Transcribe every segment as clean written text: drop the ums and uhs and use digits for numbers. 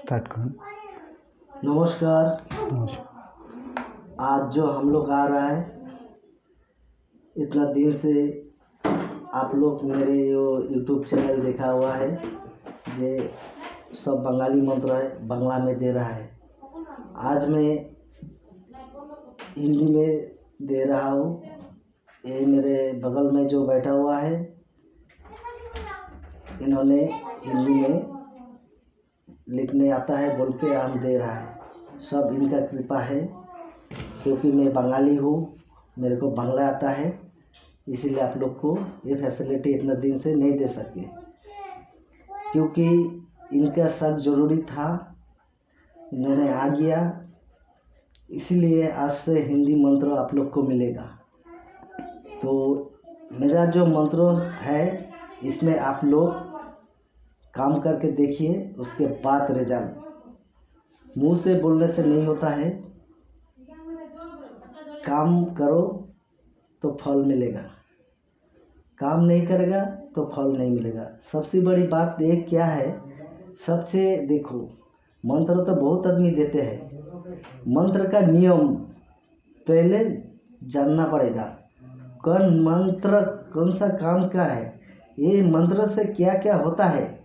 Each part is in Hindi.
स्टार्ट करो। नमस्कार। नमस्कार। आज जो हम लोग आ रहा है, इतना दिन से आप लोग मेरे जो यूट्यूब चैनल देखा हुआ है, ये सब बंगाली मंत्र है, बांग्ला में दे रहा है। आज मैं हिंदी में दे रहा हूँ। ये मेरे बगल में जो बैठा हुआ है, इन्होंने हिंदी में लिखने आता है बोल के हम दे रहा है। सब इनका कृपा है, क्योंकि मैं बंगाली हूँ, मेरे को बांग्ला आता है, इसीलिए आप लोग को ये फैसिलिटी इतना दिन से नहीं दे सके, क्योंकि इनका सब ज़रूरी था, इन्होंने आ गया, इसीलिए आज से हिंदी मंत्र आप लोग को मिलेगा। तो मेरा जो मंत्र है, इसमें आप लोग काम करके देखिए, उसके बाद रिजल्ट। मुंह से बोलने से नहीं होता है, काम करो तो फल मिलेगा, काम नहीं करेगा तो फल नहीं मिलेगा। सबसे बड़ी बात ये क्या है, सबसे देखो, मंत्र तो बहुत आदमी देते हैं, मंत्र का नियम पहले जानना पड़ेगा। कौन मंत्र कौन सा काम का है, ये मंत्र से क्या क्या होता है।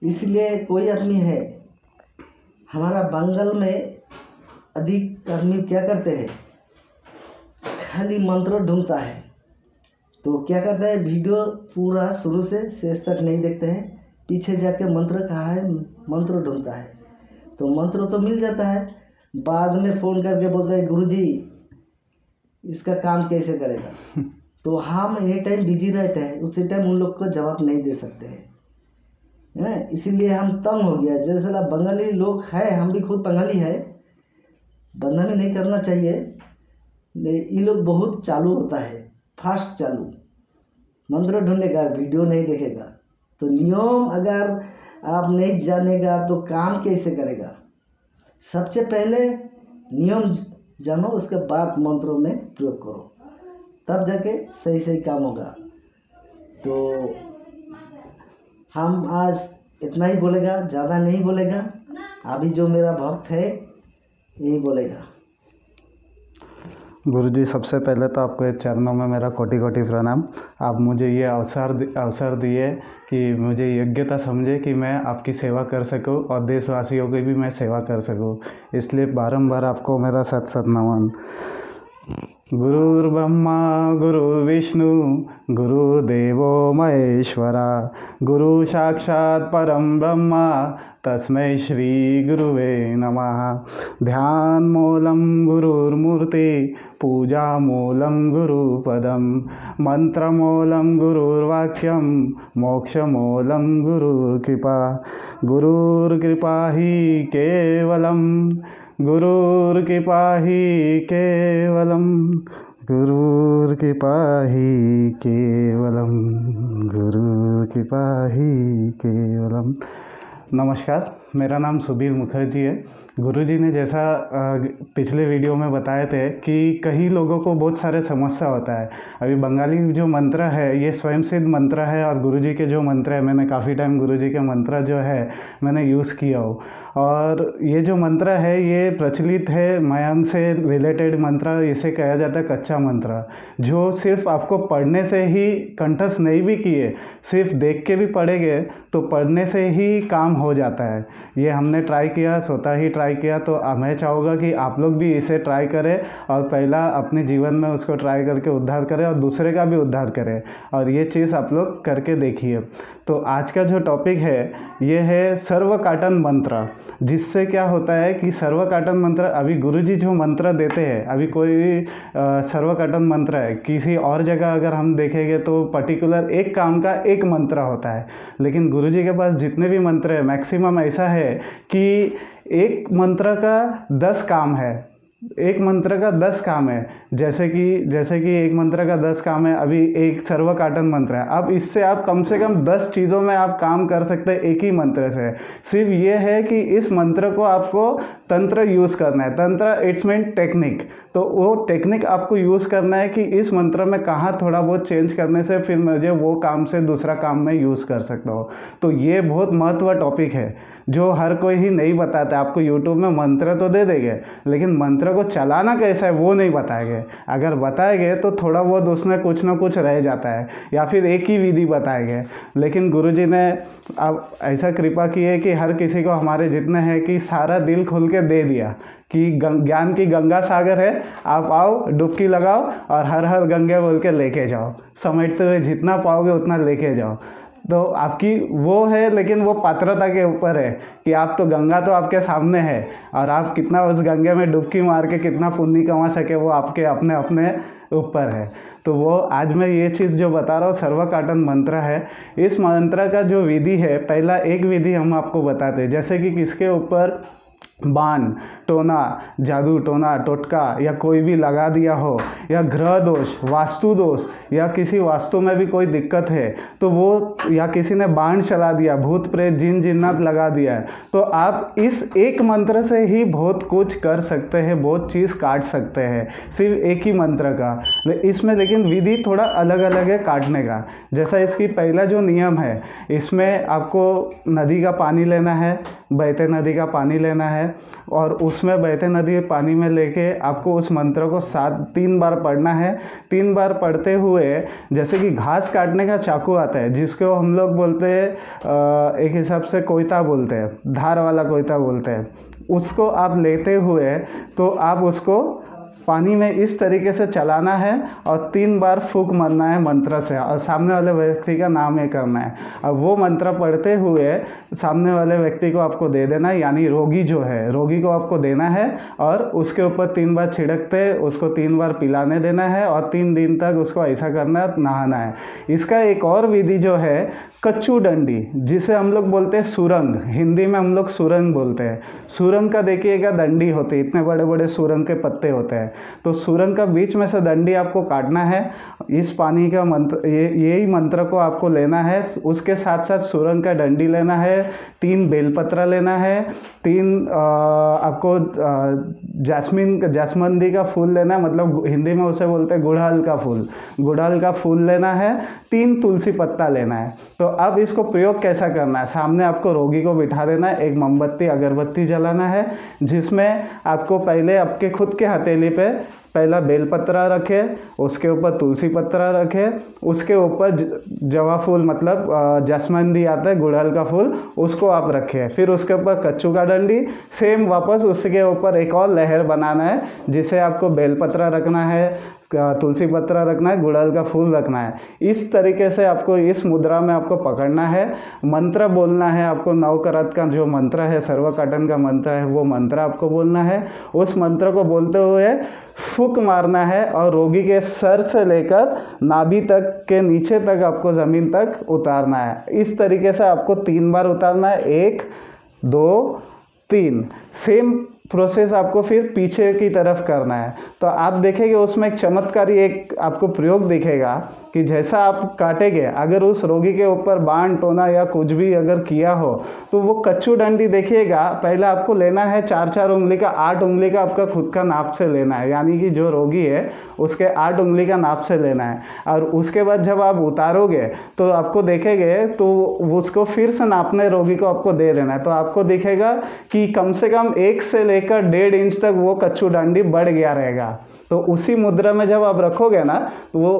इसलिए कोई आदमी है, हमारा बंगाल में अधिक आदमी क्या करते हैं, खाली मंत्र ढूंढता है। तो क्या करता है, वीडियो पूरा शुरू से शेष तक नहीं देखते हैं, पीछे जाके मंत्र कहाँ है, मंत्र ढूंढता है। तो मंत्र तो मिल जाता है, बाद में फ़ोन करके बोलते हैं गुरुजी इसका काम कैसे करेगा। तो हम एनी टाइम बिजी रहते हैं, उसी टाइम उन लोग को जवाब नहीं दे सकते हैं, इसीलिए हम तंग हो गया। जैसे बंगाली लोग हैं, हम भी खुद बंगाली है, बदनामी नहीं करना चाहिए। ये लोग बहुत चालू होता है, फास्ट चालू, मंत्र ढूंढेगा, वीडियो नहीं देखेगा। तो नियम अगर आप नहीं जानेगा तो काम कैसे करेगा। सबसे पहले नियम जानो, उसके बाद मंत्रों में प्रयोग करो, तब जाके सही सही काम होगा। तो हम आज इतना ही बोलेगा, ज़्यादा नहीं बोलेगा। अभी जो मेरा भक्त है यही बोलेगा। गुरुजी, सबसे पहले तो आपको चरणों में मेरा कोटि कोटि प्रणाम। आप मुझे ये अवसर दिए कि मुझे योग्यता समझे कि मैं आपकी सेवा कर सकूं और देशवासियों की भी मैं सेवा कर सकूं, इसलिए बारंबार आपको मेरा सत सत नमन। गुरुर्ब्रह्मा गुरुर्विष्णु गुरुदेवो महेश्वरा, गुरु साक्षात् परम ब्रह्मा तस्मै श्री गुरुवे नमः। ध्यान मूलं गुरुर्मूर्ति, पूजा मूलं गुरुपदम, मंत्र मूलं गुरुर्वाक्यम, मोक्ष मूलं गुरुकृपा। गुरुर्कृपा ही केवलम, गुरुर्कृपा ही केवलम, गुरुर्कृपा ही केवलम, गुरुर्कृपा ही केवलम। नमस्कार, मेरा नाम सुबीर मुखर्जी है। गुरुजी ने जैसा पिछले वीडियो में बताए थे कि कई लोगों को बहुत सारे समस्या होता है। अभी बंगाली जो मंत्र है ये स्वयं सिद्ध मंत्र है, और गुरुजी के जो मंत्र है, मैंने काफ़ी टाइम गुरुजी के मंत्र जो है मैंने यूज़ किया हो। और ये जो मंत्र है ये प्रचलित है, मयंक से रिलेटेड मंत्र, इसे कहा जाता है कच्चा मंत्र, जो सिर्फ आपको पढ़ने से ही कंठस्थ नहीं भी किए, सिर्फ देख के भी पढ़ेंगे तो पढ़ने से ही काम हो जाता है। ये हमने ट्राई किया, स्वतः ही ट्राई किया। तो मैं चाहूँगा कि आप लोग भी इसे ट्राई करें, और पहला अपने जीवन में उसको ट्राई करके उद्धार करें और दूसरे का भी उद्धार करें, और ये चीज़ आप लोग करके देखिए। तो आज का जो टॉपिक है ये है सर्वकाटन मंत्र। जिससे क्या होता है कि सर्वकाटन मंत्र, अभी गुरुजी जो मंत्र देते हैं, अभी कोई सर्वकाटन मंत्र है, किसी और जगह अगर हम देखेंगे तो पर्टिकुलर एक काम का एक मंत्र होता है, लेकिन गुरुजी के पास जितने भी मंत्र है मैक्सिमम ऐसा है कि एक मंत्र का 10 काम है, एक मंत्र का 10 काम है। जैसे कि एक मंत्र का 10 काम है, अभी एक सर्वकाटन मंत्र है। अब इससे आप कम से कम 10 चीज़ों में आप काम कर सकते हैं एक ही मंत्र से। सिर्फ ये है कि इस मंत्र को आपको तंत्र यूज़ करना है। तंत्र इट्स मीन टेक्निक, तो वो टेक्निक आपको यूज़ करना है कि इस मंत्र में कहाँ थोड़ा बहुत चेंज करने से फिर मुझे वो काम से दूसरा काम में यूज़ कर सकता हूँ। तो ये बहुत महत्व टॉपिक है। जो हर कोई ही नहीं बताता। आपको यूट्यूब में मंत्र तो दे देंगे, लेकिन मंत्र को चलाना कैसा है वो नहीं बताएंगे। अगर बताएंगे तो थोड़ा बहुत उसमें कुछ ना कुछ रह जाता है, या फिर एक ही विधि बताएंगे। लेकिन गुरुजी ने अब ऐसा कृपा की है कि हर किसी को हमारे जितने हैं कि सारा दिल खोल के दे दिया कि ज्ञान की गंगा सागर है, आप आओ, डुबकी लगाओ और हर हर गंगे बोल के लेके जाओ। समेटते हुए जितना पाओगे उतना लेके जाओ। तो आपकी वो है, लेकिन वो पात्रता के ऊपर है कि आप तो गंगा तो आपके सामने है, और आप कितना उस गंगे में डुबकी मार के कितना पुण्य कमा सके वो आपके अपने अपने ऊपर है। तो वो आज मैं ये चीज़ जो बता रहा हूँ सर्वकाटन मंत्र है। इस मंत्र का जो विधि है, पहला एक विधि हम आपको बताते हैं। जैसे कि किसके ऊपर बाण, टोना, जादू टोना टोटका या कोई भी लगा दिया हो, या ग्रह दोष, वास्तु दोष, या किसी वास्तु में भी कोई दिक्कत है तो वो, या किसी ने बाण चला दिया, भूत प्रेत जिन जिन्नात लगा दिया है, तो आप इस एक मंत्र से ही बहुत कुछ कर सकते हैं, बहुत चीज़ काट सकते हैं, सिर्फ एक ही मंत्र का। इसमें लेकिन विधि थोड़ा अलग अलग है काटने का। जैसा इसकी पहला जो नियम है, इसमें आपको नदी का पानी लेना है, बहते नदी का पानी लेना है, और उसमें बहते नदी के पानी में लेके आपको उस मंत्र को 3 बार पढ़ना है। 3 बार पढ़ते हुए, जैसे कि घास काटने का चाकू आता है जिसको हम लोग बोलते हैं, एक हिसाब से कोयता बोलते हैं, धार वाला कोयता बोलते हैं, उसको आप लेते हुए तो आप उसको पानी में इस तरीके से चलाना है और 3 बार फूंक मारना है मंत्र से, और सामने वाले व्यक्ति का नाम ये करना है। अब वो मंत्र पढ़ते हुए सामने वाले व्यक्ति को आपको दे देना है, यानी रोगी जो है, रोगी को आपको देना है, और उसके ऊपर 3 बार छिड़कते उसको 3 बार पिलाने देना है, और 3 दिन तक उसको ऐसा करना है, नहाना है। इसका एक और विधि जो है कच्चू डंडी, जिसे हम लोग बोलते हैं सुरंग, हिंदी में हम लोग सुरंग बोलते हैं। सुरंग का देखिएगा डंडी होती है, इतने बड़े बड़े सुरंग के पत्ते होते हैं, तो सुरंग का बीच में से डंडी आपको काटना है। इस पानी का मंत्र, यही मंत्र को आपको लेना है, उसके साथ साथ सुरंग का डंडी लेना है, 3 बेलपत्र लेना है, 3 आपको जास्मंदी का फूल लेना है, मतलब हिंदी में उसे बोलते हैं गुड़हल का फूल, गुड़हल का फूल लेना है, 3 तुलसी पत्ता लेना है। तो अब इसको प्रयोग कैसा करना है, सामने आपको रोगी को बिठा देना है, एक मोमबत्ती अगरबत्ती जलाना है, जिसमें आपको पहले आपके खुद के हथेली पे पहला बेलपत्रा रखे, उसके ऊपर तुलसी पत्रा रखे, उसके ऊपर जवा फूल मतलब जास्मंदी आता है, गुड़हल का फूल, उसको आप रखें। फिर उसके ऊपर कच्चू का डंडी, सेम वापस उसके ऊपर एक और लहर बनाना है, जिसे आपको बेलपत्रा रखना है, तुलसी पत्रा रखना है, गुड़हल का फूल रखना है। इस तरीके से आपको इस मुद्रा में आपको पकड़ना है, मंत्र बोलना है आपको। नवकरत का जो मंत्र है, सर्वकाटन का मंत्र है, वो मंत्र आपको बोलना है। उस मंत्र को बोलते हुए फूंक मारना है, और रोगी के सर से लेकर नाभि तक के नीचे तक आपको ज़मीन तक उतारना है। इस तरीके से आपको 3 बार उतारना है, 1 2 3। सेम प्रोसेस आपको फिर पीछे की तरफ करना है। तो आप देखेंगे उसमें एक चमत्कारी एक आपको प्रयोग दिखेगा कि जैसा आप काटेंगे, अगर उस रोगी के ऊपर बाण, टोना या कुछ भी अगर किया हो, तो वो कच्चू डंडी देखिएगा, पहले आपको लेना है 4-4 उंगली का, 8 उंगली का आपका खुद का नाप से लेना है, यानी कि जो रोगी है उसके 8 उंगली का नाप से लेना है। और उसके बाद जब आप उतारोगे तो आपको देखेंगे तो उसको फिर से नापने रोगी को आपको दे देना है। तो आपको दिखेगा कि कम से कम 1 से लेकर 1.5 इंच तक वो कच्चू डंडी बढ़ गया रहेगा। तो उसी मुद्रा में जब आप रखोगे ना, तो वो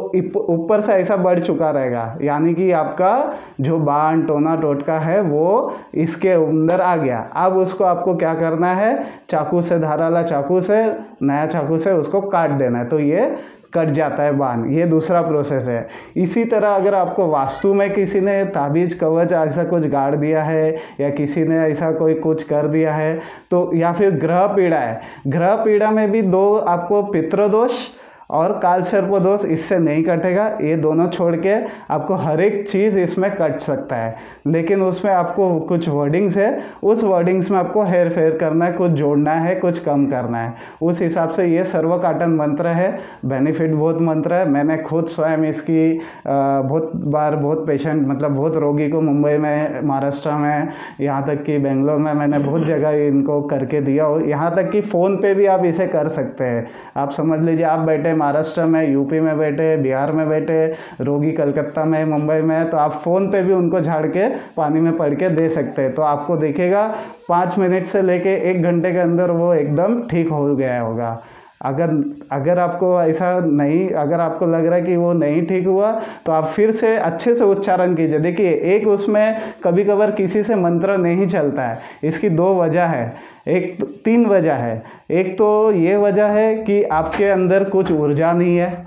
ऊपर से ऐसा बढ़ चुका रहेगा, यानी कि आपका जो बाण, टोना, टोटका है वो इसके अंदर आ गया। अब उसको आपको क्या करना है, चाकू से, धाराला चाकू से, नया चाकू से उसको काट देना है, तो ये कट जाता है बाण। ये दूसरा प्रोसेस है। इसी तरह अगर आपको वास्तु में किसी ने ताबीज कवच ऐसा कुछ गाड़ दिया है, या किसी ने ऐसा कोई कुछ कर दिया है, तो या फिर ग्रह पीड़ा है, ग्रह पीड़ा में भी 2 आपको पितृदोष और कालसर्प दोष, इससे नहीं कटेगा। ये दोनों छोड़ के आपको हर एक चीज़ इसमें कट सकता है, लेकिन उसमें आपको कुछ वर्डिंग्स है, उस वर्डिंग्स में आपको हेर फेर करना है, कुछ जोड़ना है, कुछ कम करना है। उस हिसाब से ये सर्वकाटन मंत्र है, बेनिफिट बहुत मंत्र है। मैंने खुद स्वयं इसकी बहुत बार बहुत पेशेंट, मतलब बहुत रोगी को मुंबई में, महाराष्ट्र में, यहाँ तक कि बेंगलोर में मैंने बहुत जगह इनको करके दिया हो। यहाँ तक कि फ़ोन पे भी आप इसे कर सकते हैं। आप समझ लीजिए, आप बैठे, महाराष्ट्र में, यूपी में बैठे, बिहार में बैठे, रोगी कलकत्ता में, मुंबई में, तो आप फ़ोन पे भी उनको झाड़ के पानी में पड़ के दे सकते हैं। तो आपको दिखेगा 5 मिनट से लेके 1 घंटे के अंदर वो एकदम ठीक हो गया होगा। अगर आपको ऐसा नहीं, अगर आपको लग रहा है कि वो नहीं ठीक हुआ, तो आप फिर से अच्छे से उच्चारण कीजिए। देखिए, एक उसमें कभी कभार किसी से मंत्र नहीं चलता है, इसकी 2 वजह है, 3 वजह है। एक तो ये वजह है कि आपके अंदर कुछ ऊर्जा नहीं है,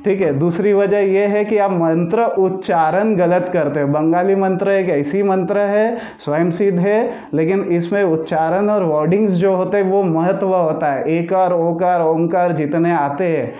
ठीक है। दूसरी वजह यह है कि आप मंत्र उच्चारण गलत करते हो। बंगाली मंत्र एक ऐसी मंत्र है, स्वयं सिद्ध है, लेकिन इसमें उच्चारण और वर्डिंग्स जो होते हैं वो महत्व होता है। एकार, ओकार, ओंकार जितने आते हैं,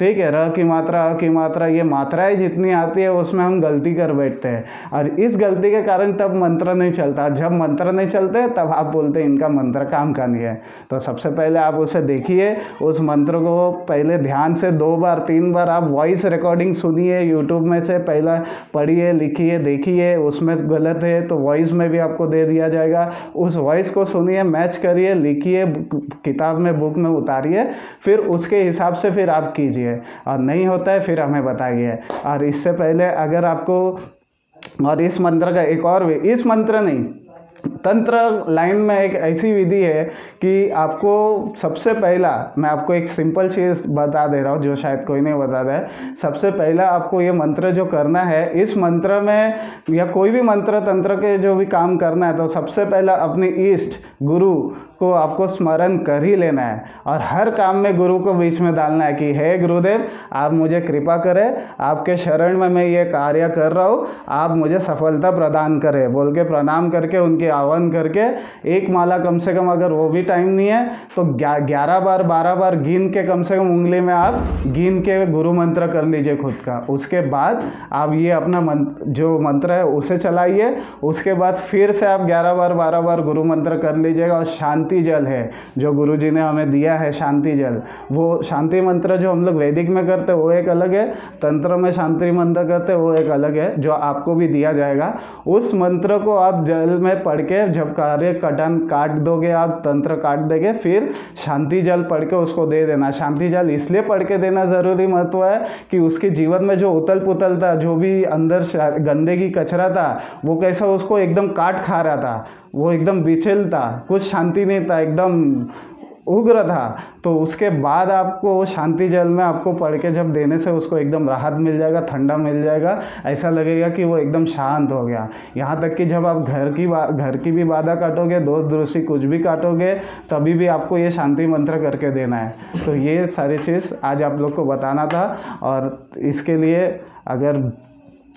ठीक है, र की मात्रा, अ की मात्रा, ये मात्राएं जितनी आती है उसमें हम गलती कर बैठते हैं, और इस गलती के कारण तब मंत्र नहीं चलता। जब मंत्र नहीं चलते तब आप बोलते हैं इनका मंत्र काम का नहीं है। तो सबसे पहले आप उसे देखिए, उस मंत्र को पहले ध्यान से 2 बार 3 बार आप वॉइस रिकॉर्डिंग सुनिए, यूट्यूब में से पहला पढ़िए, लिखिए, देखिए, उसमें गलत है तो वॉइस में भी आपको दे दिया जाएगा। उस वॉइस को सुनिए, मैच करिए, लिखिए, किताब में, बुक में उतारिए, फिर उसके हिसाब से फिर आप कीजिए, और नहीं होता है फिर हमें बताइए। और इससे पहले अगर आपको, और इस मंत्र का एक और, इस मंत्र नहीं, तंत्र लाइन में एक ऐसी विधि है कि आपको सबसे पहला, मैं आपको एक सिंपल चीज़ बता दे रहा हूँ जो शायद कोई नहीं बताता है। सबसे पहला आपको ये मंत्र जो करना है, इस मंत्र में या कोई भी मंत्र तंत्र के जो भी काम करना है, तो सबसे पहला अपने इष्ट गुरु को आपको स्मरण कर ही लेना है, और हर काम में गुरु को बीच में डालना है कि हे गुरुदेव, आप मुझे कृपा करें, आपके शरण में मैं ये कार्य कर रहा हूँ, आप मुझे सफलता प्रदान करें बोल के प्रणाम करके, उनके आह्वान करके, एक माला कम से कम, अगर वो भी टाइम नहीं है तो 11 बार 12 बार गिन के, कम से कम उंगली में आप गिन के गुरु मंत्र कर लीजिए खुद का। उसके बाद आप ये अपना जो मंत्र है उसे चलाइए। उसके बाद फिर से आप 11 बार 12 बार गुरु मंत्र कर लीजिएगा। और शांति जल है जो गुरु जी ने हमें दिया है, शांति जल, वो शांति मंत्र जो हम लोग वैदिक में करते हैं वो एक अलग है, तंत्र में शांति मंत्र करते हैं वो एक अलग है, जो आपको भी दिया जाएगा। उस मंत्र को आप जल में पढ़ के जब कार्य काट दोगे, आप तंत्र काट देंगे, फिर शांति जल पढ़ के उसको दे देना। शांति जल इसलिए पढ़ के देना ज़रूरी महत्व है कि उसके जीवन में जो उतल पुतल था, जो भी अंदर गंदगी कचरा था, वो कैसा उसको एकदम काट खा रहा था, वो एकदम बिचल था, कुछ शांति नहीं था, एकदम उग्र था। तो उसके बाद आपको शांति जल में आपको पढ़ के जब देने से उसको एकदम राहत मिल जाएगा, ठंडा मिल जाएगा, ऐसा लगेगा कि वो एकदम शांत हो गया। यहाँ तक कि जब आप घर की भी बाधा काटोगे, दोस्त दृष्टि कुछ भी काटोगे, तभी भी आपको ये शांति मंत्र करके देना है। तो ये सारी चीज़ आज आप लोग को बताना था। और इसके लिए अगर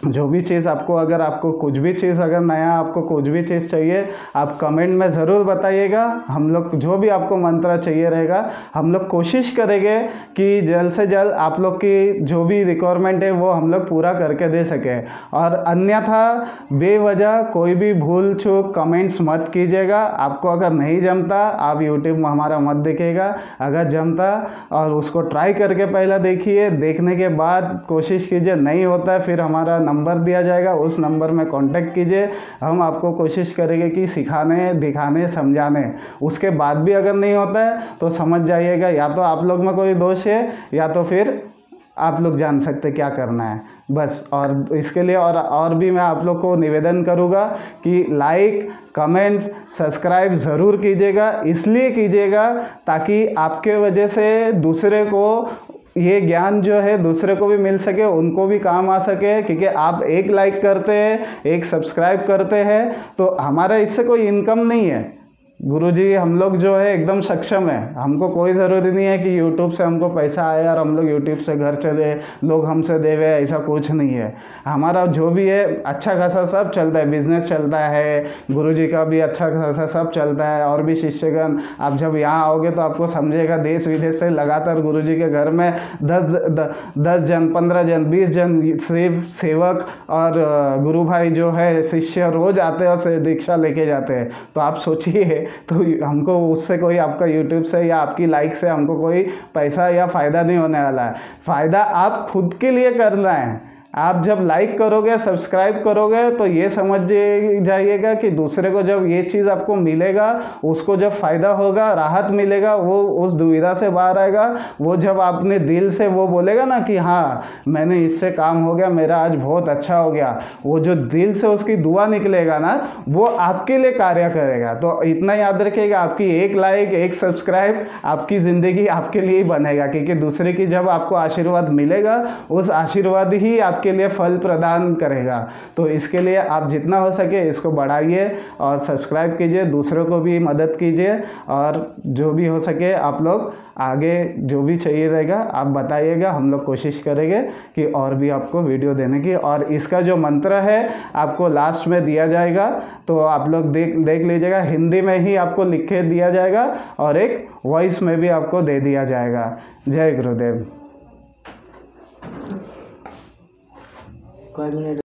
जो भी चीज़ आपको, अगर आपको कुछ भी चीज़, अगर नया आपको कुछ भी चीज़ चाहिए, आप कमेंट में ज़रूर बताइएगा। हम लोग जो भी आपको मंत्र चाहिए रहेगा, हम लोग कोशिश करेंगे कि जल्द से जल्द आप लोग की जो भी रिक्वायरमेंट है वो हम लोग पूरा करके दे सकें। और अन्यथा बेवजह कोई भी भूल चूक कमेंट्स मत कीजिएगा। आपको अगर नहीं जमता, आप यूट्यूब में हमारा मत देखिएगा, अगर जमता और उसको ट्राई करके पहला देखिए, देखने के बाद कोशिश कीजिए, नहीं होता है फिर हमारा नंबर दिया जाएगा, उस नंबर में कांटेक्ट कीजिए। हम आपको कोशिश करेंगे कि सिखाने, दिखाने, समझाने। उसके बाद भी अगर नहीं होता है तो समझ जाइएगा, या तो आप लोग में कोई दोष है, या तो फिर आप लोग जान सकते क्या करना है बस। और इसके लिए और भी मैं आप लोग को निवेदन करूँगा कि लाइक, कमेंट्स, सब्सक्राइब ज़रूर कीजिएगा। इसलिए कीजिएगा ताकि आपके वजह से दूसरे को ये ज्ञान जो है दूसरे को भी मिल सके, उनको भी काम आ सके। क्योंकि आप एक लाइक करते हैं, एक सब्सक्राइब करते हैं, तो हमारा इससे कोई इनकम नहीं है। गुरुजी हम लोग जो है एकदम सक्षम है, हमको कोई ज़रूरी नहीं है कि यूट्यूब से हमको पैसा आए और हम लोग यूट्यूब से घर चले, लोग हमसे देवे, ऐसा कुछ नहीं है। हमारा जो भी है अच्छा खासा सब चलता है, बिजनेस चलता है, गुरुजी का भी अच्छा खासा सब चलता है। और भी शिष्यगण, आप जब यहाँ आओगे तो आपको समझेगा, देश विदेश से लगातार गुरुजी के घर में 10 जन, 15 जन, 20 जन सेवक और गुरु भाई जो है शिष्य रोज़ आते हैं और दीक्षा लेके जाते हैं। तो आप सोचिए, तो हमको उससे कोई, आपका यूट्यूब से या आपकी लाइक से हमको कोई पैसा या फ़ायदा नहीं होने वाला है। फ़ायदा आप खुद के लिए करना है। आप जब लाइक करोगे, सब्सक्राइब करोगे तो ये समझ जाइएगा कि दूसरे को जब ये चीज़ आपको मिलेगा, उसको जब फ़ायदा होगा, राहत मिलेगा, वो उस दुविधा से बाहर आएगा। वो जब आपने दिल से वो बोलेगा ना कि हाँ मैंने इससे काम हो गया, मेरा आज बहुत अच्छा हो गया, वो जो दिल से उसकी दुआ निकलेगा ना, वो आपके लिए कार्य करेगा। तो इतना याद रखिएगा, आपकी एक लाइक, एक सब्सक्राइब आपकी ज़िंदगी आपके लिए ही बनेगा, क्योंकि दूसरे की जब आपको आशीर्वाद मिलेगा, उस आशीर्वाद ही आपके लिए फल प्रदान करेगा। तो इसके लिए आप जितना हो सके इसको बढ़ाइए और सब्सक्राइब कीजिए, दूसरों को भी मदद कीजिए, और जो भी हो सके आप लोग आगे जो भी चाहिए रहेगा आप बताइएगा, हम लोग कोशिश करेंगे कि और भी आपको वीडियो देने की। और इसका जो मंत्र है आपको लास्ट में दिया जाएगा, तो आप लोग देख लीजिएगा, हिंदी में ही आपको लिख के दिया जाएगा और एक वॉइस में भी आपको दे दिया जाएगा। जय गुरुदेव। कोई मिनट